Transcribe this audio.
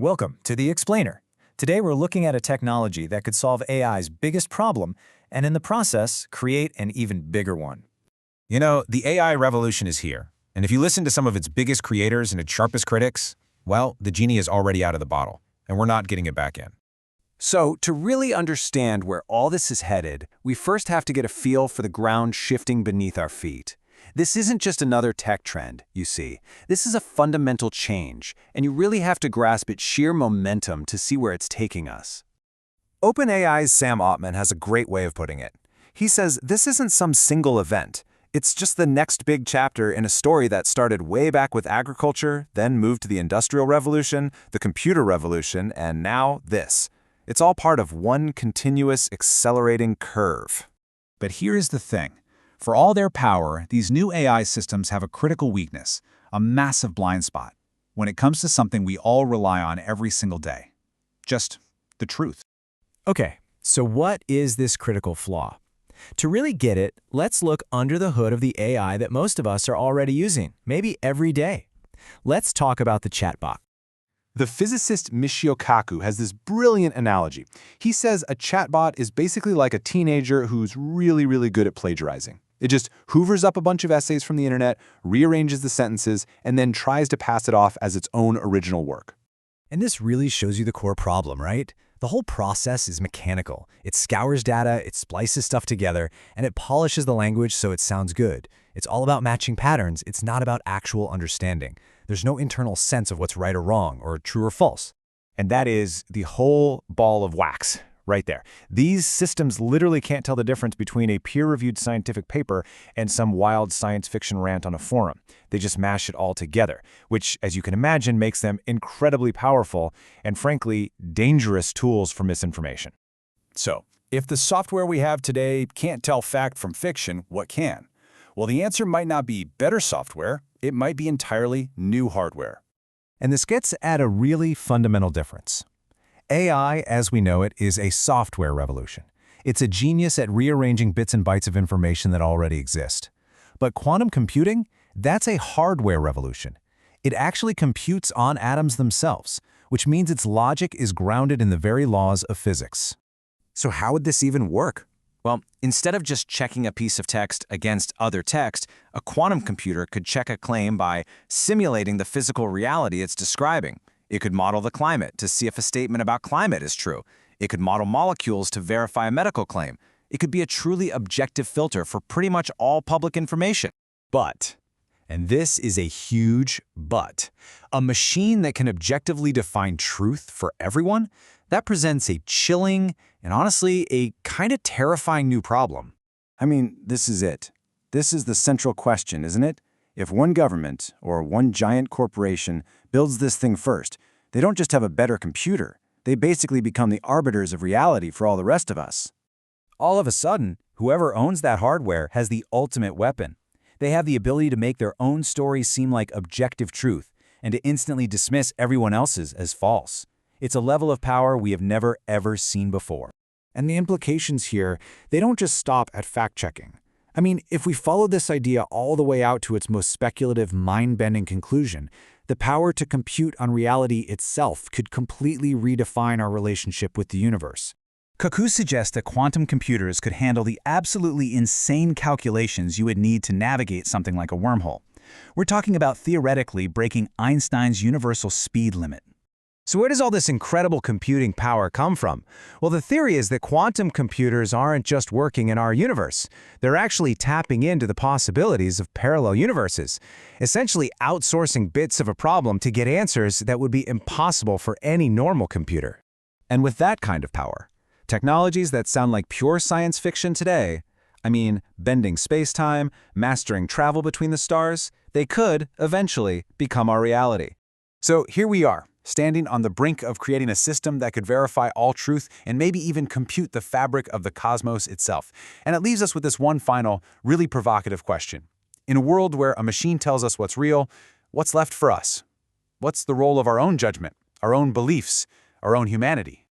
Welcome to The Explainer. Today we're looking at a technology that could solve AI's biggest problem and in the process create an even bigger one. You know, the AI revolution is here, and if you listen to some of its biggest creators and its sharpest critics, well, the genie is already out of the bottle, and we're not getting it back in. So, to really understand where all this is headed, we first have to get a feel for the ground shifting beneath our feet. This isn't just another tech trend, you see. This is a fundamental change, and you really have to grasp its sheer momentum to see where it's taking us. OpenAI's Sam Altman has a great way of putting it. He says this isn't some single event. It's just the next big chapter in a story that started way back with agriculture, then moved to the Industrial Revolution, the computer revolution, and now this. It's all part of one continuous accelerating curve. But here's the thing. For all their power, these new AI systems have a critical weakness, a massive blind spot, when it comes to something we all rely on every single day. Just the truth. Okay, so what is this critical flaw? To really get it, let's look under the hood of the AI that most of us are already using, maybe every day. Let's talk about the chatbot. The physicist Michio Kaku has this brilliant analogy. He says a chatbot is basically like a teenager who's really good at plagiarizing. It just hoovers up a bunch of essays from the internet, rearranges the sentences, and then tries to pass it off as its own original work. And this really shows you the core problem, right? The whole process is mechanical. It scours data, it splices stuff together, and it polishes the language so it sounds good. It's all about matching patterns. It's not about actual understanding. There's no internal sense of what's right or wrong, or true or false. And that is the whole ball of wax right there. These systems literally can't tell the difference between a peer-reviewed scientific paper and some wild science fiction rant on a forum. They just mash it all together, which, as you can imagine, makes them incredibly powerful and, frankly, dangerous tools for misinformation. So, if the software we have today can't tell fact from fiction, what can? Well, the answer might not be better software. It might be entirely new hardware. And this gets at a really fundamental difference. AI, as we know it, is a software revolution. It's a genius at rearranging bits and bytes of information that already exist. But quantum computing, that's a hardware revolution. It actually computes on atoms themselves, which means its logic is grounded in the very laws of physics. So how would this even work? Well, instead of just checking a piece of text against other text, a quantum computer could check a claim by simulating the physical reality it's describing. It could model the climate to see if a statement about climate is true. It could model molecules to verify a medical claim. It could be a truly objective filter for pretty much all public information. But, and this is a huge but, a machine that can objectively define truth for everyone, that presents a chilling and honestly a kind of terrifying new problem. I mean, this is it. This is the central question, isn't it? If one government or one giant corporation builds this thing first, they don't just have a better computer. They basically become the arbiters of reality for all the rest of us. All of a sudden, whoever owns that hardware has the ultimate weapon. They have the ability to make their own stories seem like objective truth and to instantly dismiss everyone else's as false. It's a level of power we have never, ever seen before. And the implications here, they don't just stop at fact-checking. I mean, if we follow this idea all the way out to its most speculative, mind-bending conclusion, the power to compute on reality itself could completely redefine our relationship with the universe. Kaku suggests that quantum computers could handle the absolutely insane calculations you would need to navigate something like a wormhole. We're talking about theoretically breaking Einstein's universal speed limit. So where does all this incredible computing power come from? Well, the theory is that quantum computers aren't just working in our universe. They're actually tapping into the possibilities of parallel universes, essentially outsourcing bits of a problem to get answers that would be impossible for any normal computer. And with that kind of power, technologies that sound like pure science fiction today, I mean, bending space-time, mastering travel between the stars, they could, eventually, become our reality. So here we are, standing on the brink of creating a system that could verify all truth and maybe even compute the fabric of the cosmos itself. And it leaves us with this one final, really provocative question. In a world where a machine tells us what's real, what's left for us? What's the role of our own judgment, our own beliefs, our own humanity?